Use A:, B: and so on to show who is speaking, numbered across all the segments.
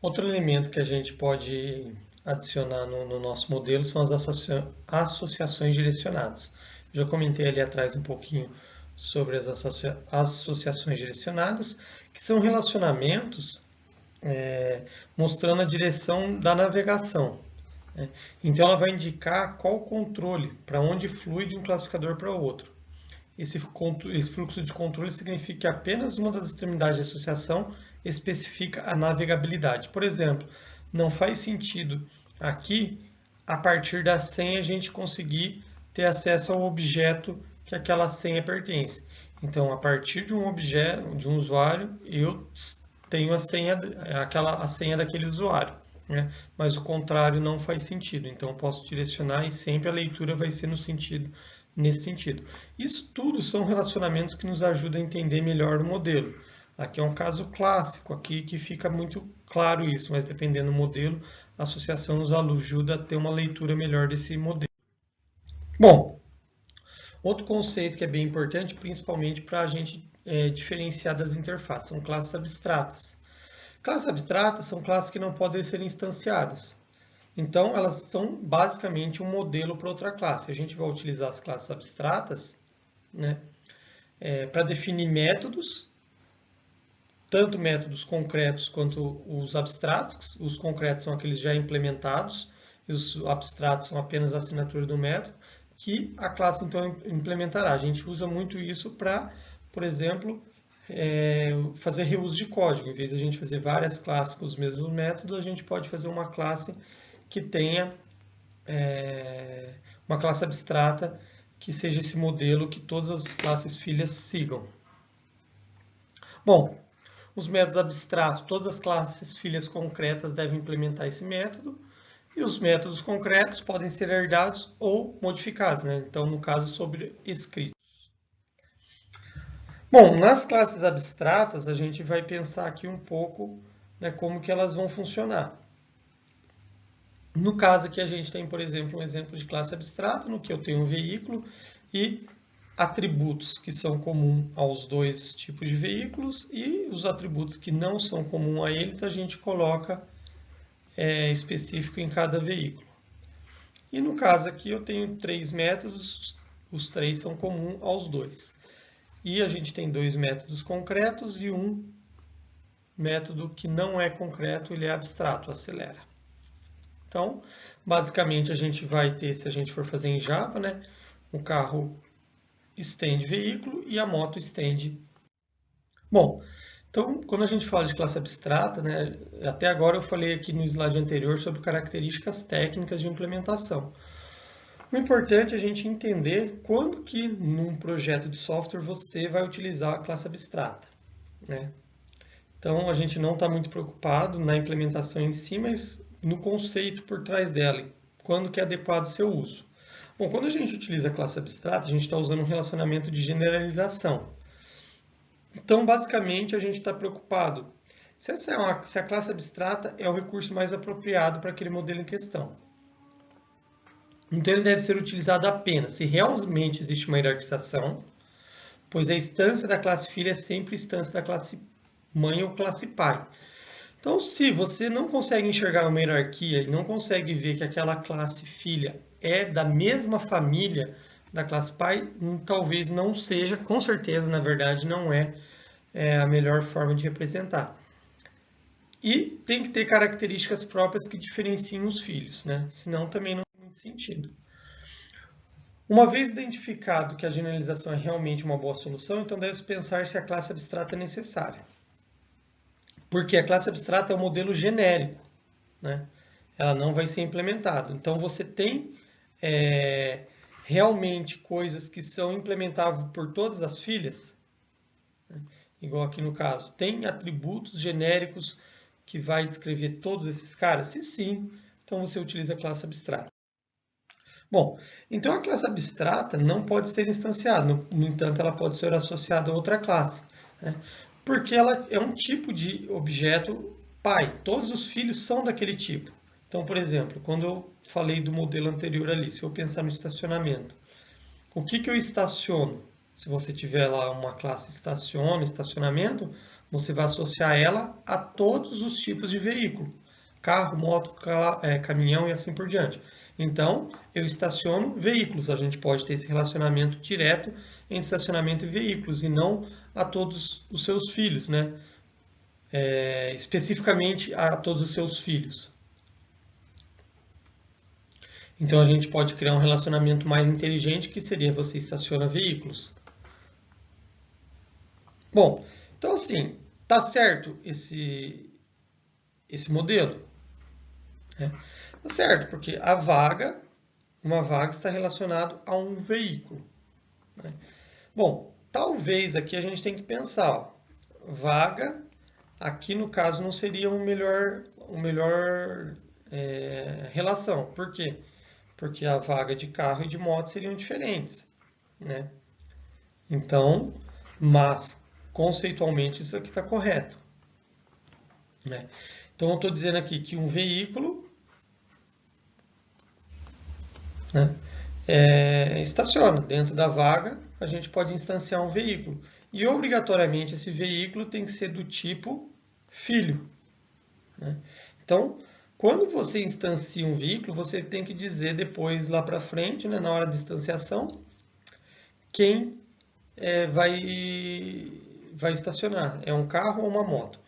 A: Outro elemento que a gente pode adicionar no nosso modelo são as associações direcionadas. Já comentei ali atrás um pouquinho sobre as associações direcionadas, que são relacionamentos mostrando a direção da navegação, né? Então ela vai indicar qual o controle, para onde flui de um classificador para o outro. Esse fluxo de controle significa que apenas uma das extremidades de associação especifica a navegabilidade. Por exemplo, não faz sentido aqui, a partir da senha, a gente conseguir ter acesso ao objeto que aquela senha pertence. Então, a partir de um objeto, de um usuário, eu tenho a senha daquele usuário, né? Mas o contrário não faz sentido. Então, eu posso direcionar e sempre a leitura vai ser nesse sentido. Isso tudo são relacionamentos que nos ajudam a entender melhor o modelo. Aqui é um caso clássico, aqui que fica muito claro isso, mas dependendo do modelo, a associação nos ajuda a ter uma leitura melhor desse modelo. Bom, outro conceito que é bem importante, principalmente para a gente diferenciar das interfaces, são classes abstratas. Classes abstratas são classes que não podem ser instanciadas. Então, elas são basicamente um modelo para outra classe. A gente vai utilizar as classes abstratas, né, para definir métodos, tanto métodos concretos quanto os abstratos. Os concretos são aqueles já implementados, e os abstratos são apenas a assinatura do método, que a classe então implementará. A gente usa muito isso para, por exemplo, fazer reuso de código. Em vez de a gente fazer várias classes com os mesmos métodos, a gente pode fazer uma classe que tenha uma classe abstrata que seja esse modelo que todas as classes filhas sigam. Bom, os métodos abstratos, todas as classes filhas concretas devem implementar esse método, e os métodos concretos podem ser herdados ou modificados, né? Então, no caso, sobre escritos. Bom, nas classes abstratas, a gente vai pensar aqui um pouco, né, como que elas vão funcionar. No caso aqui, a gente tem, por exemplo, um exemplo de classe abstrata, no que eu tenho um veículo e atributos que são comuns aos dois tipos de veículos, e os atributos que não são comuns a eles, a gente coloca específico em cada veículo. E no caso aqui, eu tenho 3 métodos, os 3 são comuns aos dois. E a gente tem 2 métodos concretos e um método que não é concreto, ele é abstrato, acelera. Então, basicamente, a gente vai ter, se a gente for fazer em Java, né, o carro extende veículo e a moto extende. Bom, então, quando a gente fala de classe abstrata, né, até agora eu falei aqui no slide anterior sobre características técnicas de implementação. O importante é a gente entender quando que num projeto de software você vai utilizar a classe abstrata, né? Então, a gente não está muito preocupado na implementação em si, mas no conceito por trás dela, quando que é adequado o seu uso. Bom, quando a gente utiliza a classe abstrata, a gente está usando um relacionamento de generalização. Então, basicamente, a gente está preocupado se a classe abstrata é o recurso mais apropriado para aquele modelo em questão. Então, ele deve ser utilizado apenas se realmente existe uma hierarquização, pois a instância da classe filha é sempre a instância da classe mãe ou classe pai. Então, se você não consegue enxergar uma hierarquia e não consegue ver que aquela classe filha é da mesma família da classe pai, talvez não seja, com certeza, na verdade, não é a melhor forma de representar. E tem que ter características próprias que diferenciem os filhos, né? Senão também não tem muito sentido. Uma vez identificado que a generalização é realmente uma boa solução, então deve-se pensar se a classe abstrata é necessária. Porque a classe abstrata é um modelo genérico, né? Ela não vai ser implementada. Então você tem realmente coisas que são implementáveis por todas as filhas, né? Igual aqui no caso, tem atributos genéricos que vai descrever todos esses caras? Se sim, então você utiliza a classe abstrata. Bom, então a classe abstrata não pode ser instanciada, no entanto, ela pode ser associada a outra classe, né? Porque ela é um tipo de objeto pai. Todos os filhos são daquele tipo. Então, por exemplo, quando eu falei do modelo anterior ali, se eu pensar no estacionamento, o que eu estaciono? Se você tiver lá uma classe estaciona, estacionamento, você vai associar ela a todos os tipos de veículo. Carro, moto, caminhão e assim por diante. Então, eu estaciono veículos. A gente pode ter esse relacionamento direto entre estacionamento e veículos e não a todos os seus filhos, né? Especificamente a todos os seus filhos. Então, a gente pode criar um relacionamento mais inteligente, que seria você estaciona veículos. Bom, então assim, tá certo esse modelo? Tá certo, porque uma vaga está relacionada a um veículo. Né? Bom, talvez aqui a gente tem que pensar, ó, vaga, aqui no caso não seria o melhor relação. Por quê? Porque a vaga de carro e de moto seriam diferentes, né? Então, mas conceitualmente isso aqui está correto, né? Então eu estou dizendo aqui que um veículo, né, estaciona dentro da vaga, a gente pode instanciar um veículo e obrigatoriamente esse veículo tem que ser do tipo filho, né? Então, quando você instancia um veículo, você tem que dizer depois lá para frente, né, na hora de instanciação, quem vai estacionar. É um carro ou uma moto?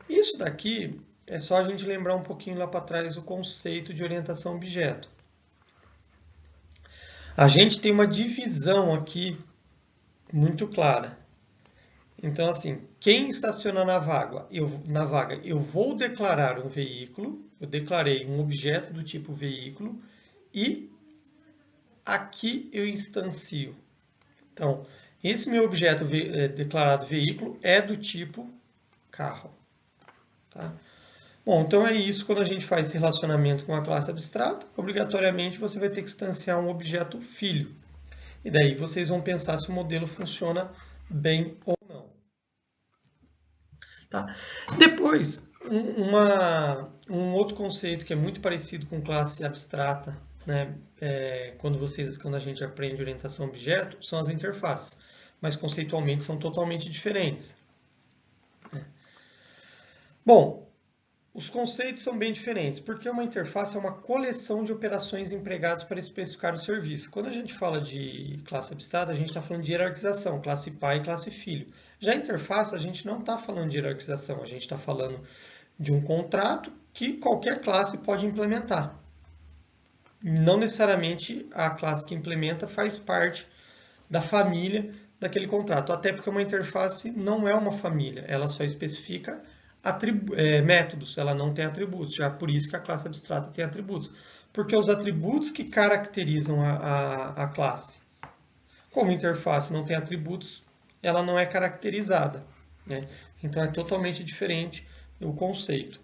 A: Isso daqui é só a gente lembrar um pouquinho lá para trás o conceito de orientação a objeto. A gente tem uma divisão aqui muito clara. Então, assim, quem estaciona na vaga, eu vou declarar um veículo, eu declarei um objeto do tipo veículo e aqui eu instancio. Então, esse meu objeto declarado veículo é do tipo carro. Tá? Bom, então é isso. Quando a gente faz esse relacionamento com a classe abstrata, obrigatoriamente você vai ter que instanciar um objeto filho. E daí vocês vão pensar se o modelo funciona bem ou não. Tá? Depois, um outro conceito que é muito parecido com classe abstrata, né, quando a gente aprende orientação a objeto, são as interfaces, mas conceitualmente são totalmente diferentes. Bom, os conceitos são bem diferentes, porque uma interface é uma coleção de operações empregadas para especificar o serviço. Quando a gente fala de classe abstrata, a gente está falando de hierarquização, classe pai e classe filho. Já a interface, a gente não está falando de hierarquização, a gente está falando de um contrato que qualquer classe pode implementar. Não necessariamente a classe que implementa faz parte da família daquele contrato, até porque uma interface não é uma família, ela só especifica métodos, ela não tem atributos, já por isso que a classe abstrata tem atributos, porque os atributos que caracterizam a classe. Como a interface não tem atributos, ela não é caracterizada, né? Então é totalmente diferente o conceito.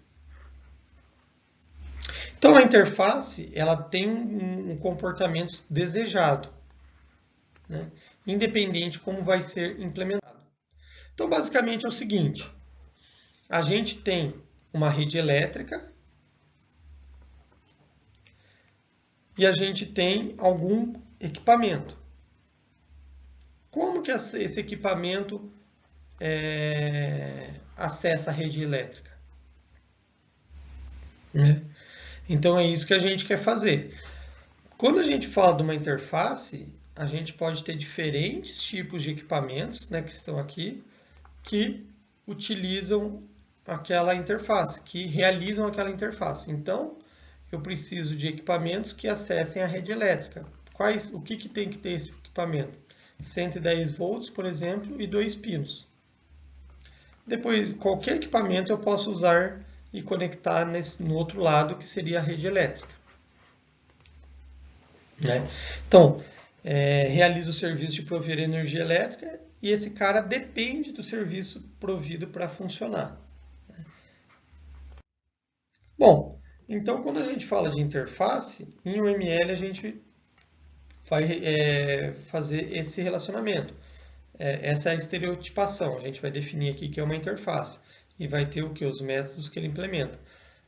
A: Então a interface ela tem um comportamento desejado, né? Independente de como vai ser implementado. Então basicamente é o seguinte: a gente tem uma rede elétrica e a gente tem algum equipamento. Como que esse equipamento acessa a rede elétrica? Né? Então é isso que a gente quer fazer. Quando a gente fala de uma interface, a gente pode ter diferentes tipos de equipamentos, né, que estão aqui, que utilizam aquela interface, que realizam aquela interface. Então, eu preciso de equipamentos que acessem a rede elétrica. O que tem que ter esse equipamento? 110 volts, por exemplo, e 2 pinos. Depois, qualquer equipamento eu posso usar e conectar no outro lado, que seria a rede elétrica. Né? Então, realiza o serviço de prover energia elétrica e esse cara depende do serviço provido para funcionar. Bom, então quando a gente fala de interface, em UML a gente vai fazer esse relacionamento. Essa é a estereotipação. A gente vai definir aqui que é uma interface e vai ter o que? Os métodos que ele implementa.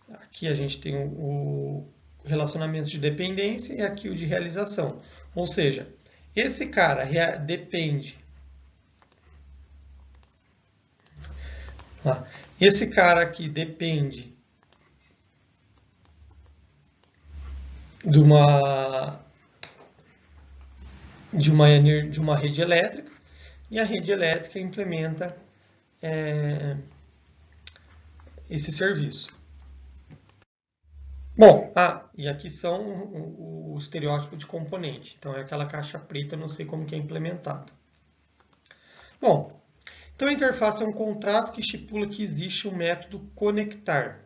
A: Aqui a gente tem o relacionamento de dependência e aqui o de realização. Ou seja, esse cara depende Esse cara aqui depende de uma rede elétrica, e a rede elétrica implementa esse serviço. Bom, e aqui são o estereótipo de componente. Então é aquela caixa preta, eu não sei como que é implementado. Bom, então a interface é um contrato que estipula que existe um método conectar,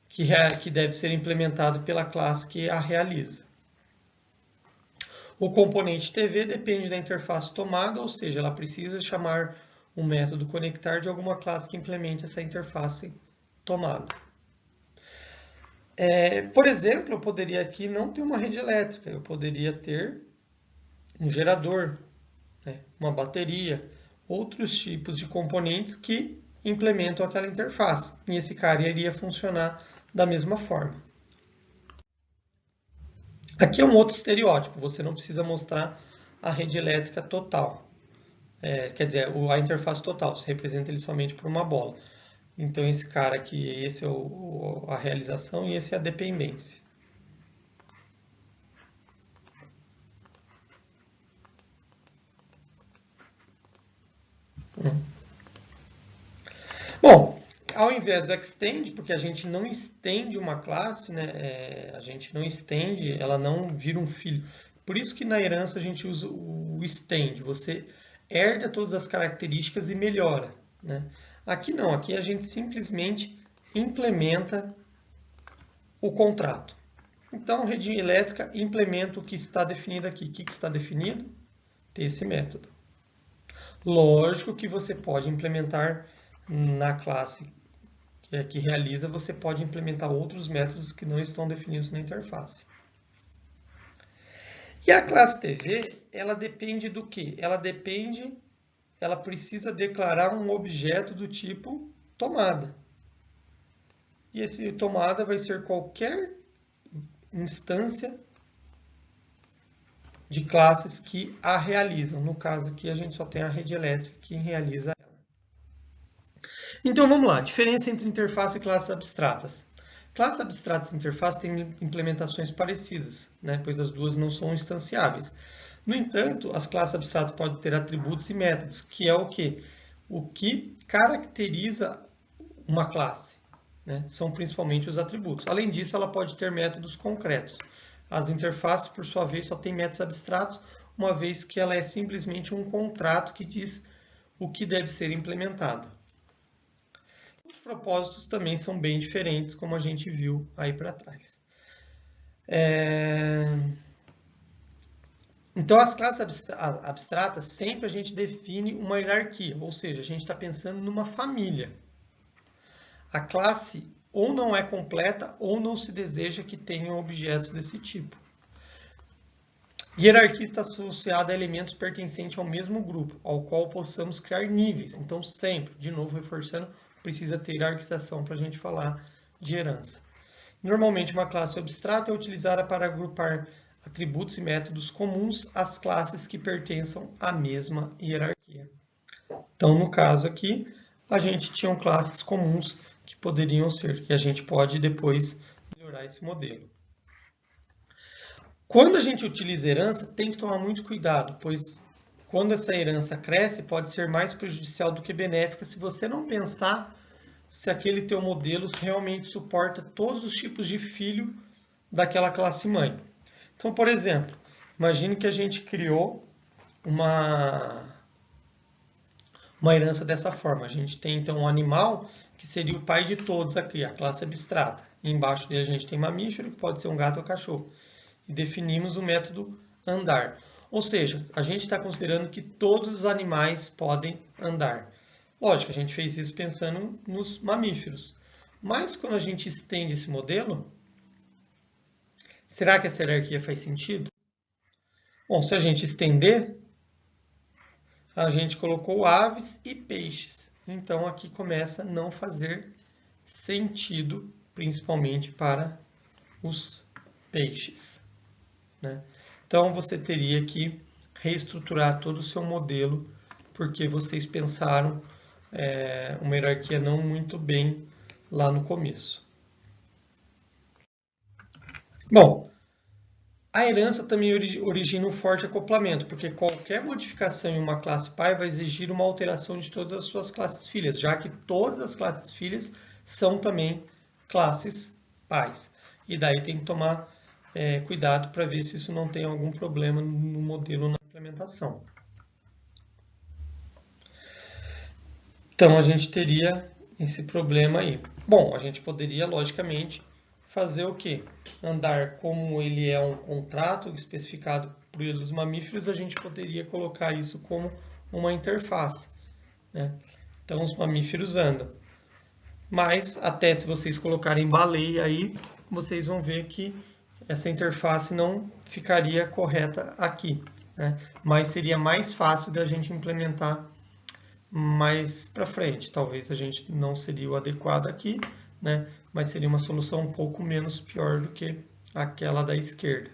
A: que deve ser implementado pela classe que a realiza. O componente TV depende da interface tomada, ou seja, ela precisa chamar um método conectar de alguma classe que implemente essa interface tomada. Por exemplo, eu poderia aqui não ter uma rede elétrica, eu poderia ter um gerador, né, uma bateria, outros tipos de componentes que implementam aquela interface. E esse cara iria funcionar da mesma forma. Aqui é um outro estereótipo, você não precisa mostrar a rede elétrica total. Quer dizer, a interface total, você representa ele somente por uma bola. Então esse cara aqui, esse é a realização e esse é a dependência. Bom, ao invés do extend, porque a gente não estende uma classe, né, a gente não estende, ela não vira um filho. Por isso que na herança a gente usa o extend, você herda todas as características e melhora, né? Aqui não, aqui a gente simplesmente implementa o contrato. Então, rede elétrica implementa o que está definido aqui. O que está definido? Esse método. Lógico que você pode implementar na classe que realiza, você pode implementar outros métodos que não estão definidos na interface. E a classe TV, ela depende do quê? Ela precisa declarar um objeto do tipo tomada. E esse tomada vai ser qualquer instância de classes que a realizam. No caso aqui, a gente só tem a rede elétrica que realiza ela. Então vamos lá, diferença entre interface e classes abstratas. Classes abstratas e interface têm implementações parecidas, né, pois as duas não são instanciáveis. No entanto, as classes abstratas podem ter atributos e métodos, que é o quê? O que caracteriza uma classe, né? São principalmente os atributos. Além disso, ela pode ter métodos concretos. As interfaces, por sua vez, só têm métodos abstratos, uma vez que ela é simplesmente um contrato que diz o que deve ser implementado. Os propósitos também são bem diferentes, como a gente viu aí para trás. Então, as classes abstratas, sempre a gente define uma hierarquia, ou seja, a gente está pensando numa família. A classe ou não é completa ou não se deseja que tenham objetos desse tipo. Hierarquia está associada a elementos pertencentes ao mesmo grupo, ao qual possamos criar níveis. Então, sempre, de novo reforçando, precisa ter hierarquização para a gente falar de herança. Normalmente, uma classe abstrata é utilizada para agrupar atributos e métodos comuns às classes que pertençam à mesma hierarquia. Então, no caso aqui, a gente tinha classes comuns que poderiam ser, e a gente pode depois melhorar esse modelo. Quando a gente utiliza herança, tem que tomar muito cuidado, pois quando essa herança cresce, pode ser mais prejudicial do que benéfica se você não pensar se aquele teu modelo realmente suporta todos os tipos de filho daquela classe mãe. Então, por exemplo, imagine que a gente criou uma herança dessa forma. A gente tem então um animal que seria o pai de todos aqui, a classe abstrata. E embaixo dele a gente tem mamífero, que pode ser um gato ou cachorro. E definimos o método andar. Ou seja, a gente está considerando que todos os animais podem andar. Lógico, a gente fez isso pensando nos mamíferos. Mas quando a gente estende esse modelo, será que essa hierarquia faz sentido? Bom, se a gente estender, a gente colocou aves e peixes. Então aqui começa a não fazer sentido, principalmente para os peixes, né? Então você teria que reestruturar todo o seu modelo, porque vocês pensaram uma hierarquia não muito bem lá no começo. Bom, a herança também origina um forte acoplamento, porque qualquer modificação em uma classe pai vai exigir uma alteração de todas as suas classes filhas, já que todas as classes filhas são também classes pais. E daí tem que tomar cuidado para ver se isso não tem algum problema no modelo na implementação. Então a gente teria esse problema aí. Bom, a gente poderia, logicamente, fazer o quê? Andar como ele é um contrato especificado pelos mamíferos, a gente poderia colocar isso como uma interface, né? Então os mamíferos andam. Mas até se vocês colocarem baleia aí, vocês vão ver que essa interface não ficaria correta aqui, né? Mas seria mais fácil da gente implementar mais para frente. Talvez a gente não seria o adequado aqui, né? Mas seria uma solução um pouco menos pior do que aquela da esquerda.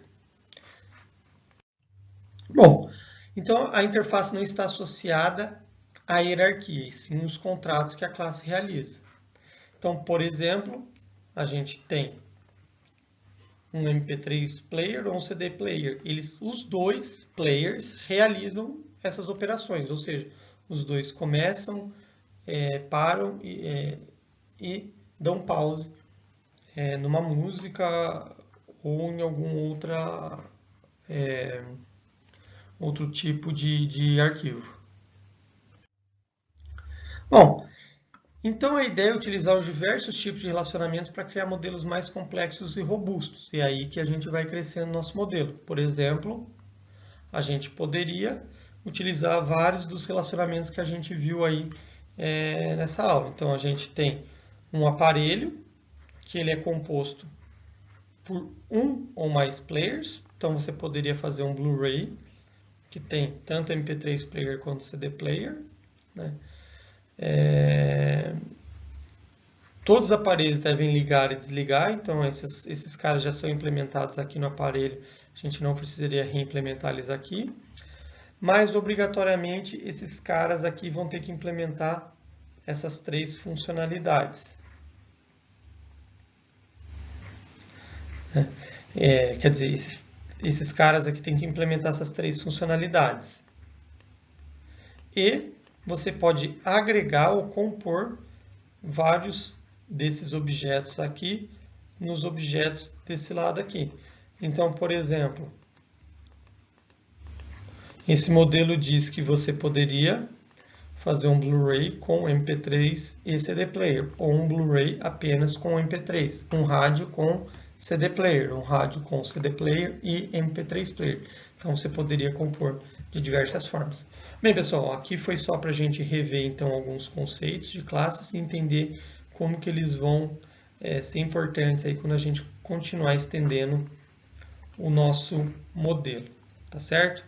A: Bom, então a interface não está associada à hierarquia, e sim os contratos que a classe realiza. Então, por exemplo, a gente tem um MP3 player ou um CD player. Os dois players realizam essas operações, ou seja, os dois começam, param e dão pause numa música ou em algum outro tipo de arquivo. Bom, então a ideia é utilizar os diversos tipos de relacionamento para criar modelos mais complexos e robustos. E é aí que a gente vai crescendo nosso modelo. Por exemplo, a gente poderia utilizar vários dos relacionamentos que a gente viu aí nessa aula. Então a gente tem um aparelho que ele é composto por um ou mais players. Então você poderia fazer um Blu-ray que tem tanto MP3 player quanto CD player, né? Todos os aparelhos devem ligar e desligar, então esses caras já são implementados aqui no aparelho, a gente não precisaria reimplementar eles aqui. Mas, obrigatoriamente, esses caras aqui vão ter que implementar essas três funcionalidades. Quer dizer, esses caras aqui têm que implementar essas três funcionalidades. E você pode agregar ou compor vários desses objetos aqui nos objetos desse lado aqui. Então, por exemplo, esse modelo diz que você poderia fazer um Blu-ray com MP3 e CD player, ou um Blu-ray apenas com MP3, um rádio com CD player, um rádio com CD player e MP3 player. Então você poderia compor de diversas formas. Bem, pessoal, aqui foi só para a gente rever então alguns conceitos de classes e entender como que eles vão ser importantes aí quando a gente continuar estendendo o nosso modelo, tá certo?